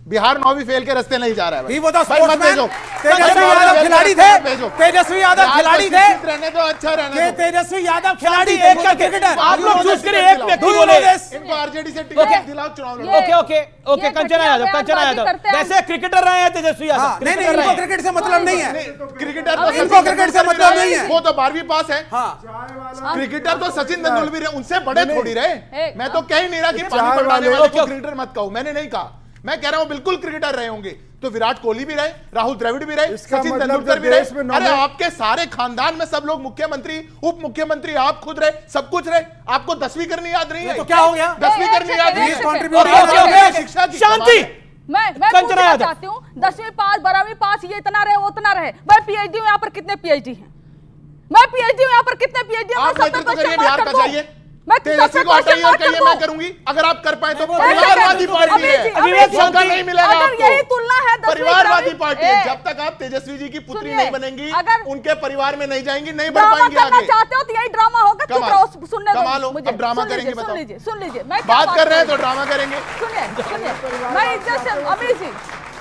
Bihar 9वीं fail के रास्ते नहीं जा रहा है वो तो स्पोर्ट्समैन तेजस्वी यादव खिलाड़ी थे, तेजस्वी यादव खिलाड़ी थे, रहने दो, अच्छा रहने दो। तेजस्वी यादव खिलाड़ी एक का क्रिकेटर। आप लोग चूज करिए, एक व्यक्ति बोले। इनको आरजेडी से टिकट दिलाओ, चुनाव लड़ो। Okay okay okay, Kanchana Yadav वैसे क्रिकेटर रहे हैं तेजस्वी यादव। नहीं नहीं, इनको क्रिकेट से मतलब नहीं है, क्रिकेटर तो इनको क्रिकेट से मतलब नहीं है। वो तो 12वीं पास है। क्रिकेटर तो सचिन तेंदुलकर रहे, उनसे बड़े थोड़ी रहे। मैं तो कह ही नहीं रहा कि पानी पटाने वाले को क्रिकेटर मत कहो, मैंने नहीं कहा। मैं कह रहा हूं बिल्कुल क्रिकेटर रहे होंगे, तो विराट कोहली भी रहे, राहुल द्रविड़ भी रहे, सचिन तेंदुलकर भी रहे। अरे आपके सारे खानदान में सब लोग मुख्यमंत्री, उप मुख्यमंत्री, आप खुद रहे, सब कुछ रहे। आपको 10वीं करनी याद नहीं है? तो क्या हो गया? 10वीं करनी याद नहीं है? शिक्षा की शांति। मैं पूछना चाहती हूँ, 10वीं पास 12वीं पास ये इतना रहे वो उतना रहे। मैं पीएचडी हूँ, यहाँ पर कितने पीएचडी हैं? मैं पीएचडी हूँ, यहाँ पर कितने पीएचडी हैं? आप नेतृत्व करिए, बिहार का चाहिए। तेजस्वी को हटाइए और कहिए मैं करूंगी। अगर आप कर पाए तो परिवारवादी पार्टी है, मौका नहीं मिलेगा आपको। यही तुलना है परिवारवादी पार्टी है। जब तक आप तेजस्वी जी की पुत्री नहीं बनेंगी, उनके परिवार में नहीं जाएंगी, नहीं बढ़ पाएंगी आगे। चाहते हो तो यही ड्रामा होगा। चुप रहो, सुनने दो। कमाल हो, अब ड्रामा करेंगे, बताओ। सुन लीजिए, मैं बात कर रहे हैं तो ड्रामा करेंगे। सुनिए, मैं इज्जत से अमीर जी,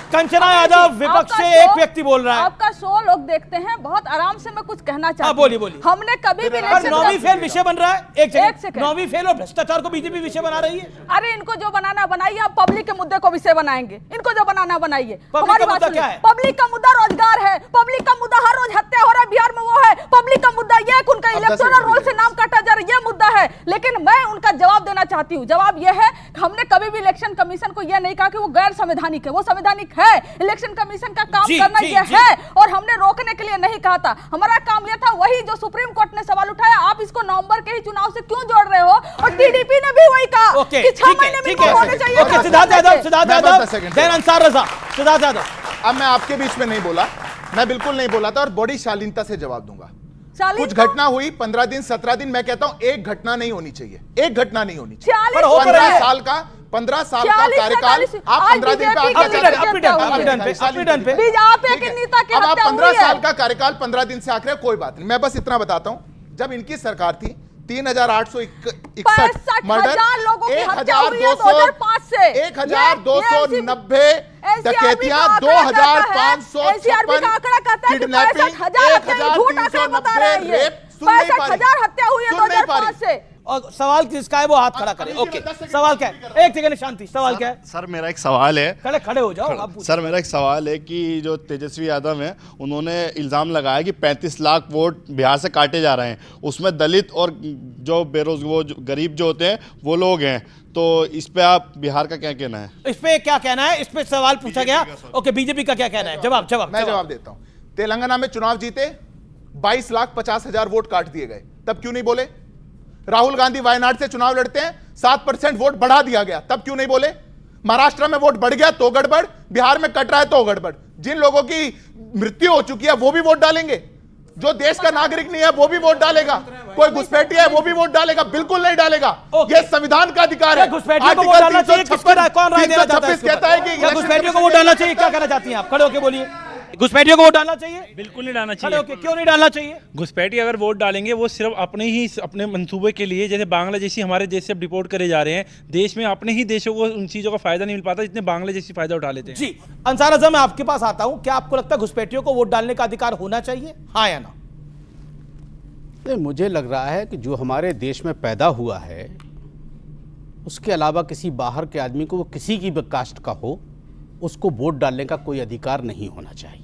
कंचना यादव विपक्ष से एक व्यक्ति बोल रहा है। आपका शो लोग देखते हैं, बहुत आराम से मैं कुछ कहना चाहती हूं। बोलिए। हमने कभी भी 9वीं फेल विषय बन रहा है। एक सेकंड, 9वीं फेल और भ्रष्टाचार को बीजेपी विषय बना रही है। अरे इनको जो बनाना बनाइए, आप पब्लिक के मुद्दे को विषय बनाएंगे। इनको जो बनाना बनाइए। हमारी बात क्या है? पब्लिक का मुद्दा रोजगार है, पब्लिक का मुद्दा हर रोज हत्या हो रहा है बिहार में, वो है पब्लिक का मुद्दा। ये उनका इलेक्टोरल रोल से नाम काटा जा रहा है, ये मुद्दा है। लेकिन मैं उनका जवाब देना चाहती हूँ। जवाब ये है, हमने कभी भी इलेक्शन कमीशन को यह नहीं कहा कि वो गैर संवैधानिक है, वो संवैधानिक है। इलेक्शन कमीशन का काम करना यह है, और हमने रोकने के लिए नहीं कहा था। हमारा काम यह था, वही जो सुप्रीम कोर्ट ने सवाल उठाया, आप इसको नवंबर के ही चुनाव से क्यों जोड़ रहे हो? और टीडीपी ने भी वही कहा कि 6 महीने में होने चाहिए। सिद्धार्थ यादव, देन अंसार रजा। सिद्धार्थ यादव, अब मैं आपके बीच में नहीं बोला, मैं बिल्कुल नहीं बोला था, और बड़ी शालीनता से जवाब दूंगा। कुछ घटना हुई 15 दिन 17 दिन, मैं कहता हूं एक घटना नहीं होनी चाहिए, एक घटना नहीं होनी चाहिए। 15 साल का कार्यकाल, आप 15 दिन पे, अब आप 15 साल का कार्यकाल 15 दिन से आखिर, कोई बात नहीं। मैं बस इतना बताता हूं, जब इनकी सरकार थी 3861 मर्डर, 1290 डकैतियां, 2556 किडनैपिंग, 1390 रेप। सुन नहीं पा रही। और सवाल किसका है वो हाथ खड़ा करें। ओके, सवाल क्या है? एक सेकंड शांति, सवाल क्या है? सर मेरा एक सवाल है। खड़े हो जाओ आप। सर मेरा एक सवाल है कि जो तेजस्वी यादव हैं, उन्होंने इल्ज़ाम लगाया कि 35 लाख वोट बिहार से काटे जा रहे हैं, उसमें दलित और जो गरीब जो होते हैं वो लोग हैं। तो इस पे आप बिहार का क्या कहना है? इस पे क्या कहना है? इस पे सवाल पूछा गया। ओके, बीजेपी का क्या कहना है? मैं जवाब देता हूं। तेलंगाना में चुनाव जीते, 22,50,000 वोट काट दिए गए, तब क्यों नहीं बोले? राहुल गांधी वायनाड से चुनाव लड़ते हैं, 7% वोट बढ़ा दिया गया, तब क्यों नहीं बोले? महाराष्ट्र में वोट बढ़ गया तो गड़बड़, बिहार में कट रहा है तो गड़बड़। जिन लोगों की मृत्यु हो चुकी है वो भी वोट डालेंगे, जो देश का नागरिक नहीं है वो भी वोट डालेगा, कोई घुसपैठिया है वो भी वोट डालेगा? बिल्कुल नहीं डालेगा। ये संविधान का अधिकार है। घुसपैठियों को वोट डालना चाहिए, कौन राय देना चाहता है? कहता है कि घुसपैठियों को वोट डालना चाहिए, क्या कहना चाहती हैं आप? खड़े होकर बोलिए। घुसपैठियों को वोट डालना चाहिए? बिल्कुल नहीं डालना चाहिए। क्यों नहीं डालना चाहिए? घुसपैठी अगर वोट डालेंगे वो सिर्फ अपने मंसूबे के लिए, जैसे बांग्लादेशी हमारे देश से डिपोर्ट करे जा रहे हैं, देश में अपने ही देशों को उन चीज़ों का फायदा नहीं मिल पाता जितने बांग्लादेशी फायदा उठा लेते हैं। जी, अंसार रजा, मैं आपके पास आता हूं। क्या आपको लगता है घुसपैठियों को वोट डालने का अधिकार होना चाहिए, हाँ या ना? मुझे लग रहा है कि जो हमारे देश में पैदा हुआ है, उसके अलावा किसी बाहर के आदमी को, वो किसी की भी कास्ट का हो, उसको वोट डालने का कोई अधिकार नहीं होना चाहिए।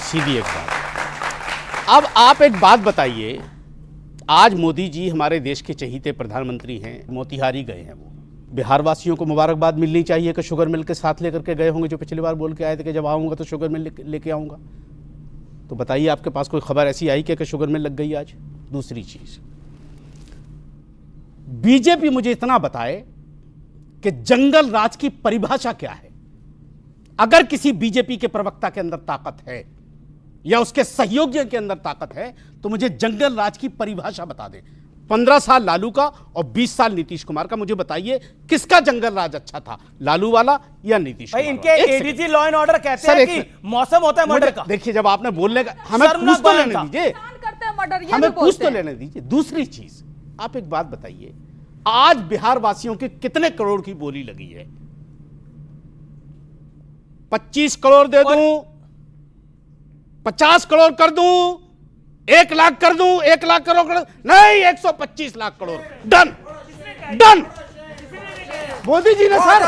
सीधी एक बात। अब आप एक बात बताइए, आज मोदी जी हमारे देश के चहीते प्रधानमंत्री हैं, मोतिहारी गए हैं, वो बिहार वासियों को मुबारकबाद मिलनी चाहिए कि शुगर मिल के साथ लेकर के गए होंगे, जो पिछली बार बोल के आए थे कि जब आऊँगा तो शुगर मिल लेके आऊँगा। तो बताइए, आपके पास कोई खबर ऐसी आई कि शुगर मिल लग गई आज? दूसरी चीज़, बीजेपी मुझे इतना बताए कि जंगल राज की परिभाषा क्या है। अगर किसी बीजेपी के प्रवक्ता के अंदर ताकत है या उसके सहयोगियों के अंदर ताकत है, तो मुझे जंगल राज की परिभाषा बता दें। 15 साल लालू का और 20 साल नीतीश कुमार का, मुझे बताइए किसका जंगल राज अच्छा था, लालू वाला या नीतीश कुमार? इनके एडीजी लॉ एंड ऑर्डर कहते हैं कि मौसम होता है मर्डर का। देखिए, जब आपने बोलने का, हमें पूछ तो लेने दीजिए, हमें पूछ तो लेने दीजिए। दूसरी चीज, आप एक बात बताइए, आज बिहार वासियों के कितने करोड़ की बोली लगी है? 25 करोड़ दे दूं, 50 करोड़ कर दूं, 1 लाख कर दूं, 1 लाख करोड़ कर, नहीं 125 लाख करोड़, डन डन। मोदी जी ने सर,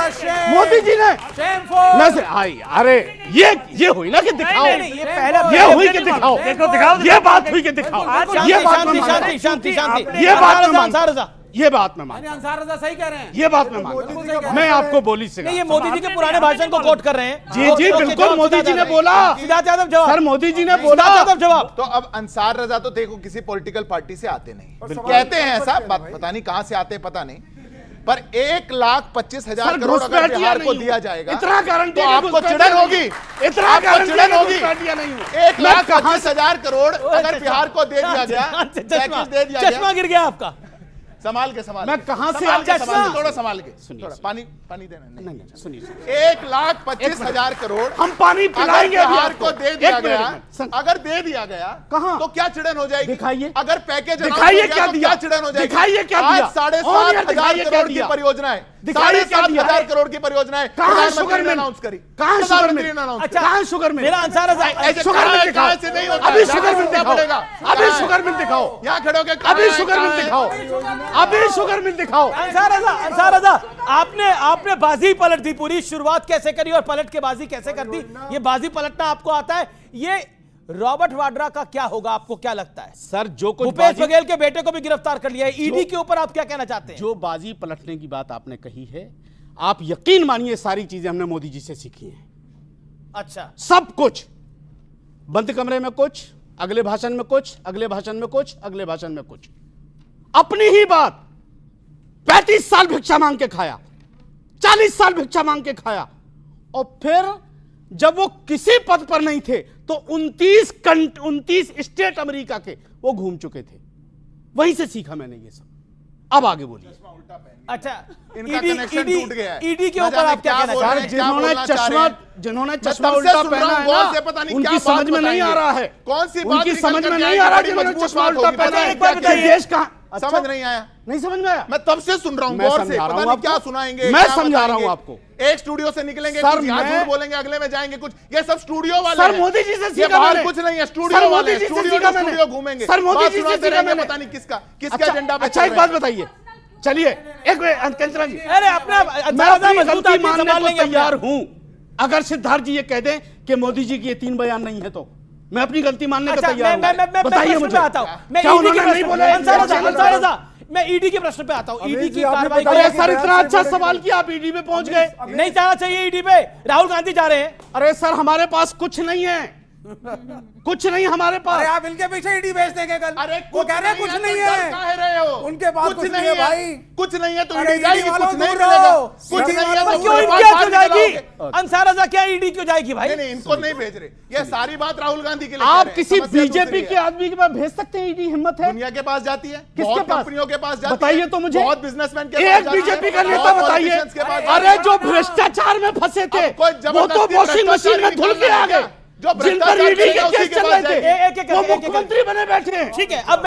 मोदी जी ने न सर, अरे ये हुई ना कि दिखाओ, ये हुई कि दिखाओ, ये बात हुई कि दिखाओ, ये बात में शांति शांति शांति, ये बात में अंसार रजा, ये बात में मान, अंसार रजा सही कह रहे हैं, ये बात में मान, मैं आपको बोली से नहीं, ये मोदी जी के पुराने भाषण को कोट कर रहे हैं। जी जी बिल्कुल, मोदी जी ने बोला, सिद्धार्थ यादव जवाब, सर मोदी जी ने बोला, सिद्धार्थ यादव जवाब। तो अब अंसार रजा तो देखो किसी पॉलिटिकल पार्टी से आते नहीं, कहते हैं ऐसा, पता नहीं कहां से आते हैं, पता नहीं, पर 1,25,000 करोड़ अगर बिहार को दिया जाएगा इतना गारंटी तो आपको चिड़न होगी, इतना आपको चिड़न होगी। नहीं हुआ। 1,25,000 करोड़ अगर बिहार को दे दिया गया, पैकेज दे दिया चश्मा गया, गिर गया आपका। संभाल के संभाल, मैं कहां से संभाल के, चश्मा? थोड़ा संभाल के, सुनिए, थोड़ा पानी देना नहीं, नहीं सुनिए, 1,25,000 करोड़ हम पानी अगर पिलाएंगे अभी बिहार आपको। को दे दिया एक मिनट, गया, एक मिनट। अगर दे दिया गया कहां? तो क्या चिड़न हो जाएगी? दिखाइए। अगर पैकेज दिखाइए क्या तो दिया? चिड़न हो जाएगी? दिखाइए क्या आज दिया? 7,500 दिखाइए क्या करोड़ की दिया? परियोजनाएं, दिखाइए क्या दिया? 7,500 करोड़ की परियोजनाएं कहां प्रधानमंत्री शुगर ने मिल? अनाउंस करी, कहां शुगर प्रधानमंत्री मिल? ने अनाउंस अच्छा, कहां शुगर मिल? मेरा अंसार रजा, ऐसे शुगर मिल दिखाओ, कहां से नहीं होता अभी है? शुगर मिल दिखाओ, पड़ेगा, अभी शुगर मिल दिखाओ, यहाँ खड़े होकर अभी शुगर मिल दिखाओ, अभी शुगर मिल दिखाओ। अंसार रजा, आपने बाजी पलट दी पूरी, शुरुआत कैसे करी और पलट के बाजी कैसे कर दी, ये बाजी पलटना आपको आता है। ये रॉबर्ट वाड्रा का क्या होगा, आपको क्या लगता है? सर जो कुछ भूपेश बघेल के बेटे को भी गिरफ्तार कर लिया है, ईडी के ऊपर आप क्या कहना चाहते हैं? जो बाजी पलटने की बात आपने कही है, आप यकीन मानिए सारी चीजें हमने मोदी जी से सीखी हैं। अच्छा, सब कुछ, बंद कमरे में कुछ, अगले भाषण में कुछ, अगले भाषण में कुछ, अगले भाषण में कुछ, अपनी ही बात। 35 साल भिक्षा मांग के खाया, 40 साल भिक्षा मांग के खाया, और फिर जब वो किसी पद पर नहीं थे तो 29 स्टेट अमेरिका के वो घूम चुके थे। वहीं से सीखा मैंने ये सब। अब आगे बोलिए। अच्छा, इनका कनेक्शन टूट गया है। ईडी के ऊपर आप क्या कहना चाहते हैं? जिन्होंने चश्मा उल्टा पहना है ना, पता नहीं उनकी समझ में नहीं आ रहा है, कौन सी बात उनकी निकल समझ में करके नहीं आई, आ रहा बड़ी जिन्होंने मजबूत चश्मा बात उल्टा होगी। पहना है। एक बार बताइए। देश कहाँ समझ नहीं आया, नहीं समझ में आया? मैं तब से सुन रहा हूं मैं गौर से, समझा रहा पता हूं नहीं आपको। क्या सुनाएंगे, मैं क्या समझा रहा हूं बताएंगे। आपको। एक स्टूडियो से निकलेंगे, सर, कुछ यहाँ मैं- झूठ बोलेंगे, अगले में जाएंगे कुछ, ये सब स्टूडियो वाले सर हैं। मोदी जी से ये सीखा बाहर मैंने। कुछ नहीं है, सर स्टूडियो मोदी वाले जी से स्टूडियो सीखा टू मैंने। स्टूडियो घूमेंगे, सर मोदी बात जी से सुनाते सीखा रहेंगे, मैंने। पता नहीं किसका अच्छा, एजेंडा पे अच्छा चल एक रहे बात हैं। बताइए, चलिए एक मिनट कंचना जी, अरे अपना मैं अपनी मजबूत गलती आदमी मानने संभाल को लेंगे तैयार हूं। अगर सिद्धार्थ जी ये कह दें कि मोदी जी की ये 3 बयान नहीं है तो मैं अपनी गलती मानने को अच्छा, तैयार मैं हूं। बताइए मुझे, आता हूं, मैं क्या ईडी के उन्होंने नहीं बोला? अंसार रजा, मैं ईडी के प्रश्न पे आता हूं। ईडी की कार्रवाई अरे सर इतना अच्छा सवाल किया, आप ईडी में पहुंच गए। नहीं जाना चाहिए ईडी पे, राहुल गांधी जा रहे हैं। अरे सर हमारे पास कुछ नहीं है, कुछ नहीं हमारे अरे पास। आप इनके पीछे ईडी भेज देंगे कल। अरे वो कह रहे हैं कुछ नहीं है, कह रहे हो, उनके पास कुछ नहीं है भाई। कुछ नहीं है तो अरे ईडी जाएगी, ईडी वालों कुछ नहीं दूर मिलेगा, रहो। कुछ ईडी नहीं है वालों तो क्यों उनके इनकी पास क्यों बात जाएगी? निकलोगे। अंसार रजा क्या ईडी क्यों जाएगी भाई? नहीं इनको नहीं भेज रहे, ये सारी बात राहुल गांधी के लिए कह आप रहे हैं। किसी समस्या बीजेपी दूसरी के है। आदमी के पास भेज सकते हैं ईडी? हिम्मत है? दुनिया के पास जाती है, किसके बहुत पास? कंपनियों के पास जाती बताइए है, तो मुझे। बहुत बिजनेसमैन के पास एक जाती है, बीजेपी का नेता बहुत बताइए। politicians के पास जाती अरे है। जो भ्रष्टाचार में फंसे थे अब कोई वो तो जबरदस्ती वॉशिंग मशीन में धुल के आ गए, जो जिन पर भ्रष्टाचार ईडी के करेगा, उसी केस के चल पास रहे जाएंगे। थे एक-एक वो करके, एक-एक मुख्यमंत्री बने बैठे हैं। ठीक है, अब